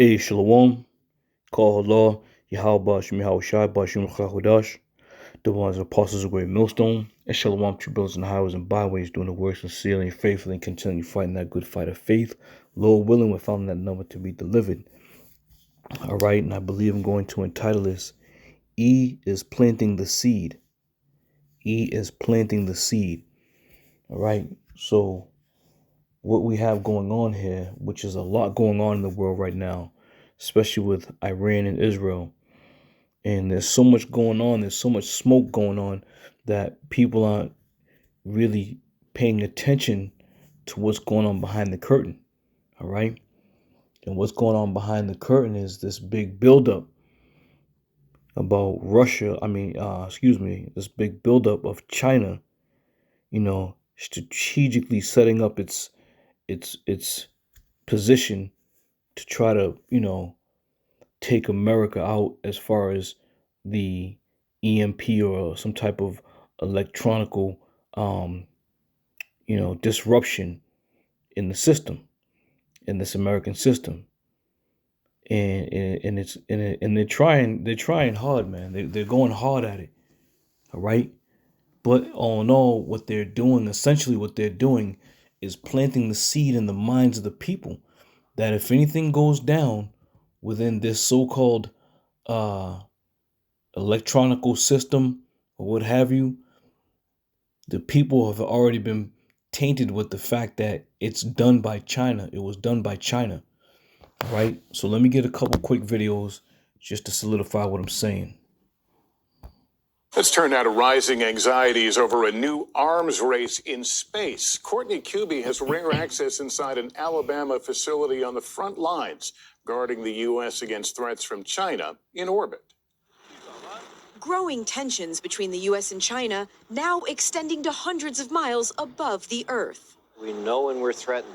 Hey, Shalom, Call Allah, Yahweh Shem Shai, Bashim Chahudash, the ones apostles of great millstone, and Shalom, true brothers in the highways and byways, doing the work sincerely and faithfully, and continually fighting that good fight of faith. Lord willing, we're found that number to be delivered. All right, and I believe I'm going to entitle this, E is planting the seed. E is planting the seed. All right, so what we have going on here, which is a lot going on in the world right now, especially with Iran and Israel. And there's so much going on, there's so much smoke going on that people aren't really paying attention to what's going on behind the curtain. All right. And what's going on behind the curtain is this big buildup about Russia. This big buildup of China, strategically setting up its position to try to, take America out as far as the EMP or some type of electronical, disruption in the system, in this American system, and they're trying hard, man. They're going hard at it, all right. But all in all, what they're doing is planting the seed in the minds of the people that if anything goes down within this so-called electronical system or what have you, the people have already been tainted with the fact that it's done by China. It was done by China, right? So let me get a couple quick videos just to solidify what I'm saying. Let's turn now to rising anxieties over a new arms race in space. Courtney Kube has rare access inside an Alabama facility on the front lines, guarding the U.S. against threats from China in orbit. Growing tensions between the U.S. and China now extending to hundreds of miles above the Earth. We know when we're threatened.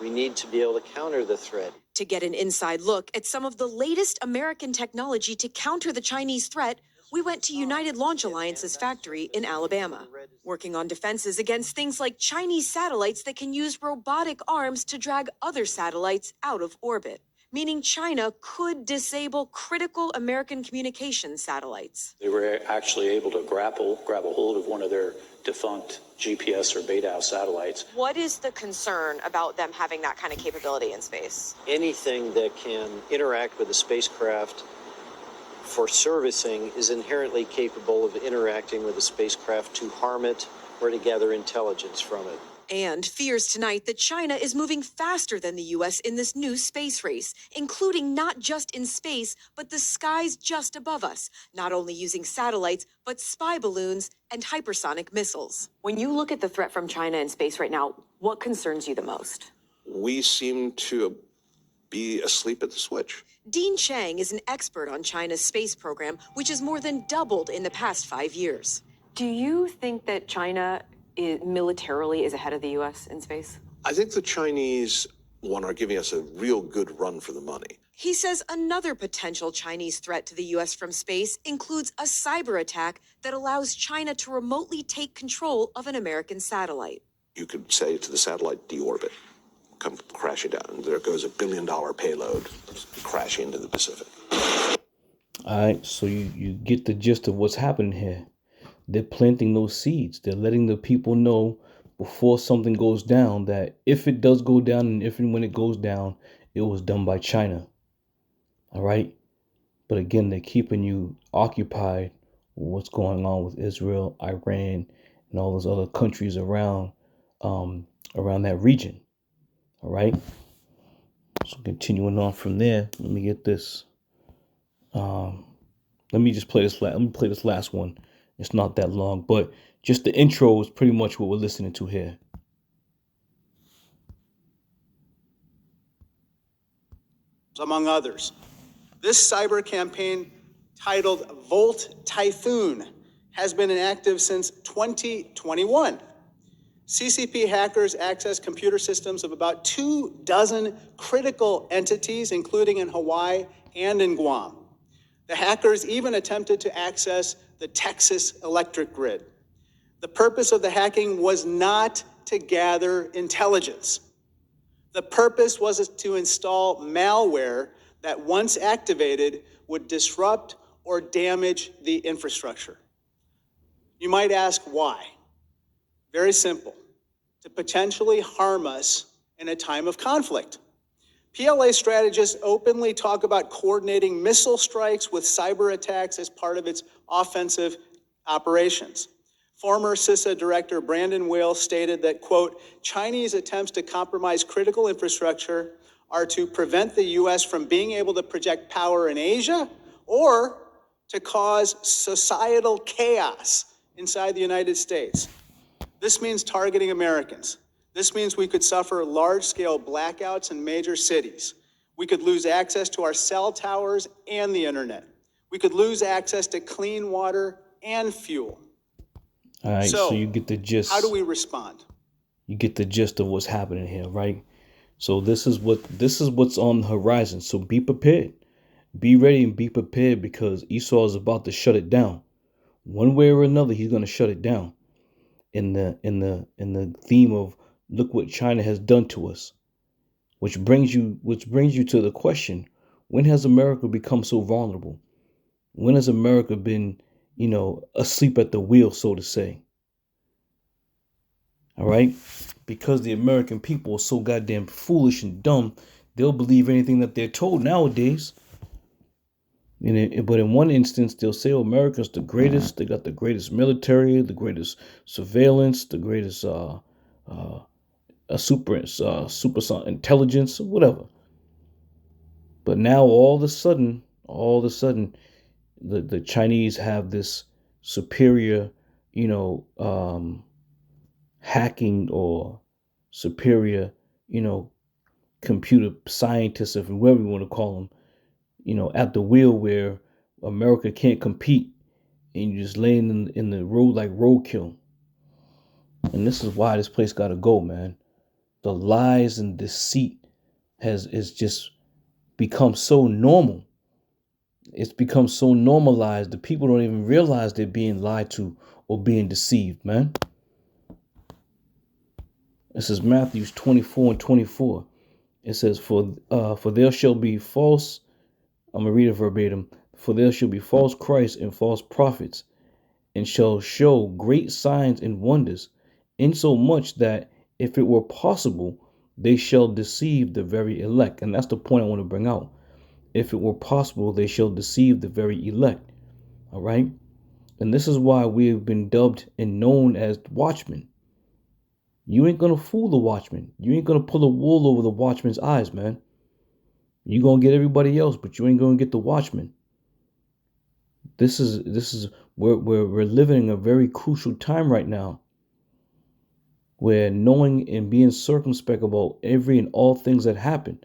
We need to be able to counter the threat. To get an inside look at some of the latest American technology to counter the Chinese threat, we went to United Launch Alliance's factory in Alabama, working on defenses against things like Chinese satellites that can use robotic arms to drag other satellites out of orbit, meaning China could disable critical American communication satellites. They were actually able to grab a hold of one of their defunct GPS or BeiDou satellites. What is the concern about them having that kind of capability in space? Anything that can interact with a spacecraft for servicing is inherently capable of interacting with the spacecraft to harm it or to gather intelligence from it. And fears tonight that China is moving faster than the U.S. in this new space race, including not just in space, but the skies just above us, not only using satellites, but spy balloons and hypersonic missiles. When you look at the threat from China in space right now, what concerns you the most? We seem to be asleep at the switch. Dean Chang is an expert on China's space program, which has more than doubled in the past 5 years. Do you think that China militarily is ahead of the U.S. in space? I think the Chinese are giving us a real good run for the money. He says another potential Chinese threat to the U.S. from space includes a cyber attack that allows China to remotely take control of an American satellite. You could say to the satellite, deorbit, come crashing down. And there goes $1 billion payload crashing into the Pacific. All right, so you get the gist of what's happening here. They're planting those seeds. They're letting the people know before something goes down that if it does go down and if and when it goes down, it was done by China. All right. But again, they're keeping you occupied with what's going on with Israel, Iran, and all those other countries around that region. All right. So continuing on from there, let me get this. Let me play this last one. It's not that long, but just the intro is pretty much what we're listening to here. Among others, this cyber campaign titled Volt Typhoon has been inactive since 2021. CCP hackers access computer systems of about 24 critical entities, including in Hawaii and in Guam. The hackers even attempted to access the Texas electric grid. The purpose of the hacking was not to gather intelligence. The purpose was to install malware that once activated would disrupt or damage the infrastructure. You might ask why. Very simple, to potentially harm us in a time of conflict. PLA strategists openly talk about coordinating missile strikes with cyber attacks as part of its offensive operations. Former CISA Director Brandon Whale stated that, quote, Chinese attempts to compromise critical infrastructure are to prevent the U.S. from being able to project power in Asia or to cause societal chaos inside the United States. This means targeting Americans. This means we could suffer large-scale blackouts in major cities. We could lose access to our cell towers and the internet. We could lose access to clean water and fuel. All right, so you get the gist. How do we respond? You get the gist of what's happening here, right? So this is what's on the horizon. So be prepared. Be ready and be prepared, because Esau is about to shut it down. One way or another, he's going to shut it down. In the theme of look what China has done to us, which brings you to the question: when has America become so vulnerable? When has America been, asleep at the wheel, so to say? All right, because the American people are so goddamn foolish and dumb, they'll believe anything that they're told nowadays. But in one instance, they'll say, oh, America's the greatest. They got the greatest military, the greatest surveillance, the greatest super intelligence, whatever. But now all of a sudden, the Chinese have this superior, hacking or superior, computer scientists, or whoever you want to call them, at the wheel, where America can't compete, and you're just laying in the road like roadkill. And this is why this place got to go, man. The lies and deceit is just become so normal. It's become so normalized that people don't even realize they're being lied to or being deceived, man. This is Matthew 24:24. It says, for there shall be false, I'm going to read it verbatim. For there shall be false Christs and false prophets, and shall show great signs and wonders, insomuch that if it were possible, they shall deceive the very elect. And that's the point I want to bring out. If it were possible, they shall deceive the very elect. All right. And this is why we have been dubbed and known as watchmen. You ain't going to fool the watchman. You ain't going to pull the wool over the watchman's eyes, man. You're going to get everybody else, but you ain't going to get the watchman. This is where we're living in a very crucial time right now, where knowing and being circumspect about every and all things that happen.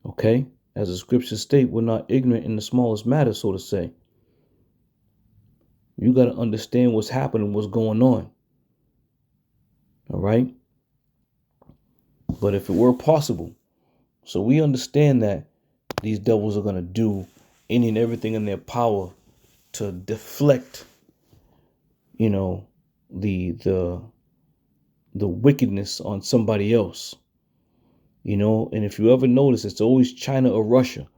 Okay? As the scriptures state, we're not ignorant in the smallest matter, so to say. You got to understand what's happening, what's going on. All right? But if it were possible, so we understand that these devils are going to do any and everything in their power to deflect, the wickedness on somebody else. And if you ever notice, it's always China or Russia.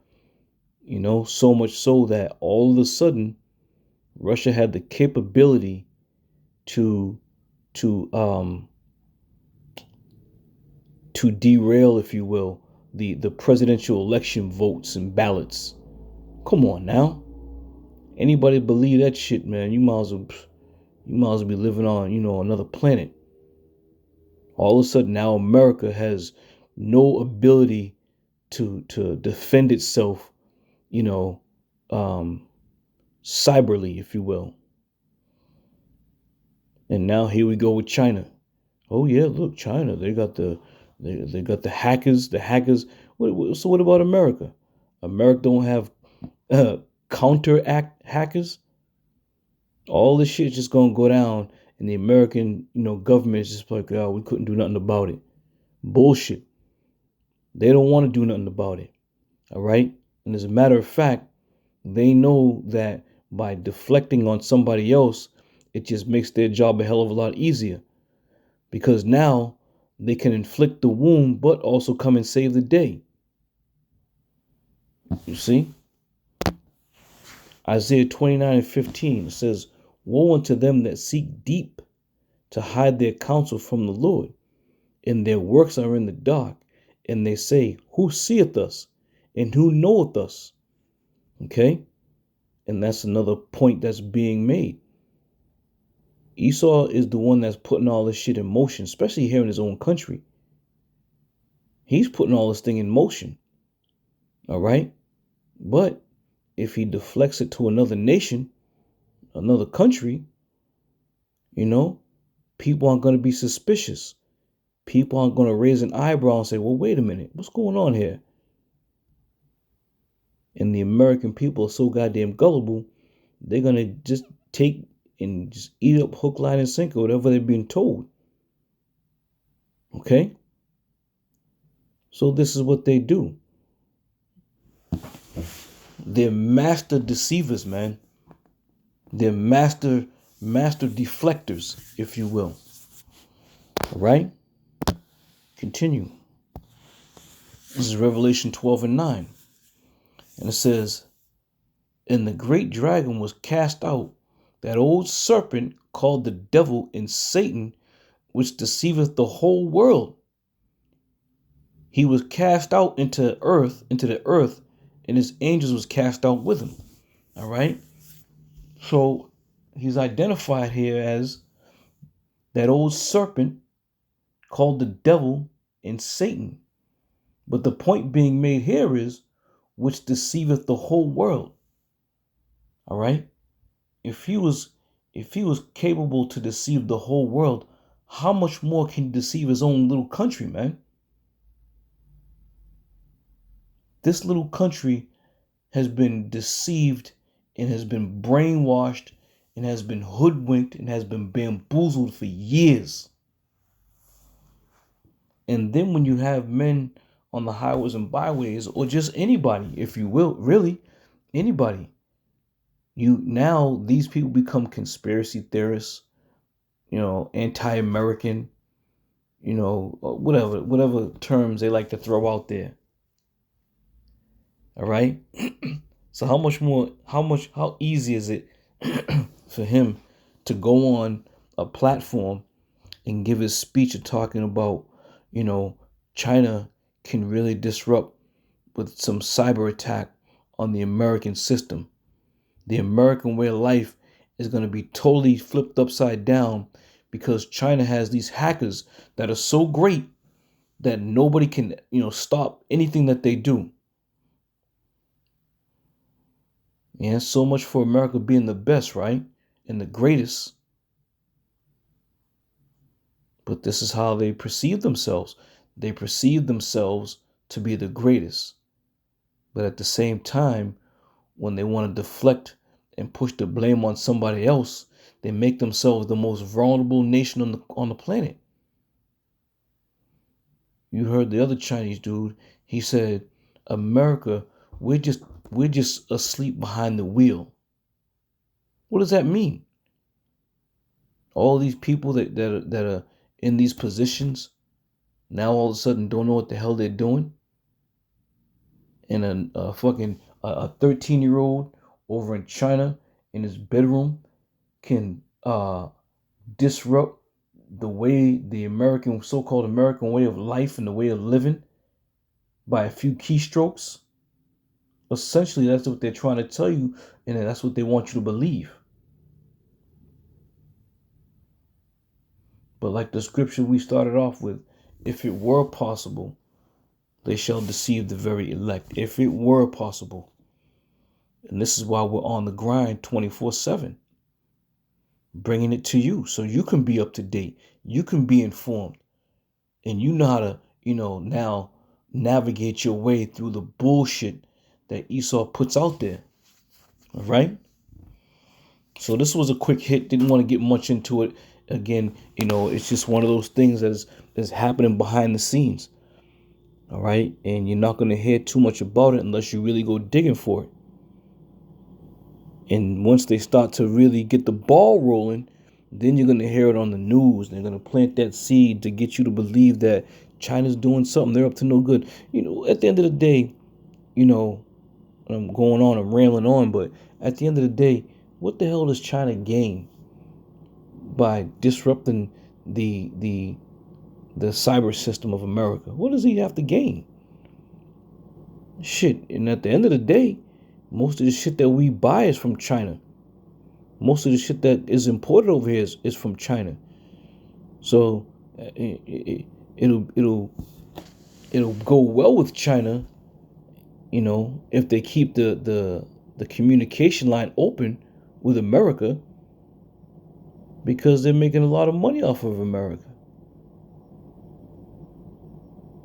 So much so that all of a sudden, Russia had the capability to derail, if you will, the presidential election votes and ballots. Come on now. Anybody believe that shit, man? You might as well be living on, another planet. All of a sudden now America has no ability to defend itself, cyberly, if you will. And now here we go with China. Oh yeah, look, China, they got the hackers. So what about America? America don't have counteract hackers. All this shit is just gonna go down, and the American, government is just like, oh, we couldn't do nothing about it. Bullshit. They don't want to do nothing about it. All right. And as a matter of fact, they know that by deflecting on somebody else, it just makes their job a hell of a lot easier, because now they can inflict the wound, but also come and save the day. You see? Isaiah 29:15 says, woe unto them that seek deep to hide their counsel from the Lord, and their works are in the dark, and they say, who seeth us, and who knoweth us? Okay? And that's another point that's being made. Esau is the one that's putting all this shit in motion, especially here in his own country. He's putting all this thing in motion. All right? But if he deflects it to another nation, another country, you know, people aren't going to be suspicious. People aren't going to raise an eyebrow and say, well, wait a minute, what's going on here? And the American people are so goddamn gullible, they're going to just take and just eat up hook, line, and sinker, whatever they're being told. Okay? So this is what they do. They're master deceivers, man. They're master deflectors, if you will. All right? Continue. This is Revelation 12:9. And it says, and the great dragon was cast out, that old serpent called the devil and Satan, which deceiveth the whole world. He was cast out into the earth, and his angels was cast out with him. All right? So he's identified here as that old serpent called the devil and Satan. But the point being made here is, which deceiveth the whole world. All right? If he was capable to deceive the whole world, how much more can he deceive his own little country, man? This little country has been deceived and has been brainwashed and has been hoodwinked and has been bamboozled for years. And then when you have men on the highways and byways, or just anybody, if you will, really anybody, these people become conspiracy theorists, anti-American, whatever terms they like to throw out there. All right. So how easy is it for him to go on a platform and give his speech of talking about, China can really disrupt with some cyber attack on the American system. The American way of life is going to be totally flipped upside down because China has these hackers that are so great that nobody can, stop anything that they do. Yeah, so much for America being the best, right? And the greatest. But this is how they perceive themselves. They perceive themselves to be the greatest. But at the same time, when they want to deflect and push the blame on somebody else, they make themselves the most vulnerable nation on the planet. You heard the other Chinese dude. He said, America, we're just asleep behind the wheel. What does that mean? All these people that are in these positions now all of a sudden don't know what the hell they're doing. And a 13-year-old over in China in his bedroom can disrupt the way the so-called American way of life and the way of living by a few keystrokes. Essentially, that's what they're trying to tell you, and that's what they want you to believe. But like the scripture we started off with, if it were possible, they shall deceive the very elect. If it were possible. And this is why we're on the grind 24/7. Bringing it to you so you can be up to date. You can be informed. And you know how to, now navigate your way through the bullshit that Esau puts out there. All right? So this was a quick hit. Didn't want to get much into it. Again, it's just one of those things that is happening behind the scenes. All right? And you're not going to hear too much about it unless you really go digging for it. And once they start to really get the ball rolling, then you're going to hear it on the news. They're going to plant that seed to get you to believe that China's doing something. They're up to no good. At the end of the day, I'm going on, I'm rambling on, but at the end of the day, what the hell does China gain by disrupting the cyber system of America? What does he have to gain? Shit. And at the end of the day, most of the shit that we buy is from China. Most of the shit that is imported over here is from China. So it'll go well with China, you know, if they keep the communication line open with America, because they're making a lot of money off of America.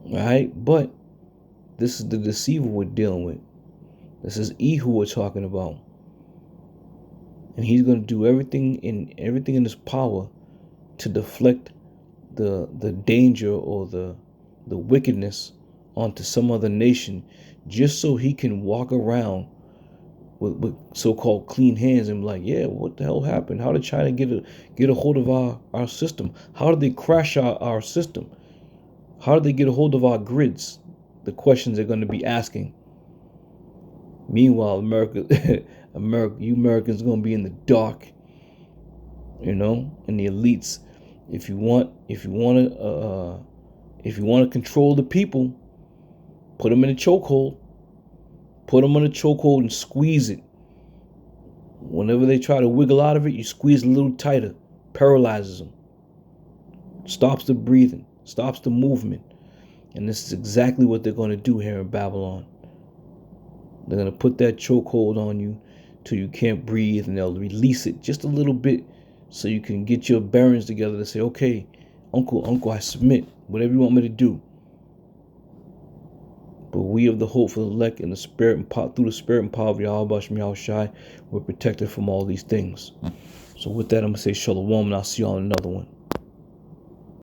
All right, but this is the deceiver we're dealing with. This is who we're talking about, and he's going to do everything in his power to deflect the danger or the wickedness onto some other nation, just so he can walk around with so-called clean hands and be like, yeah, what the hell happened? How did China get a hold of our system? How did they crash our system? How did they get a hold of our grids? The questions they're going to be asking. Meanwhile, you Americans are going to be in the dark, you know, and the elites. If you want to control the people, put them in a chokehold. Put them in a chokehold and squeeze it. Whenever they try to wiggle out of it, you squeeze a little tighter. Paralyzes them. Stops the breathing. Stops the movement. And this is exactly what they're going to do here in Babylon. They're going to put that chokehold on you till you can't breathe, and they'll release it just a little bit so you can get your bearings together to say, okay, uncle, I submit. Whatever you want me to do. But we of the hope for the elect and the spirit and through the spirit and power of Yahweh Shai Shai, we're protected from all these things. So with that, I'm going to say shalom, and I'll see you on another one.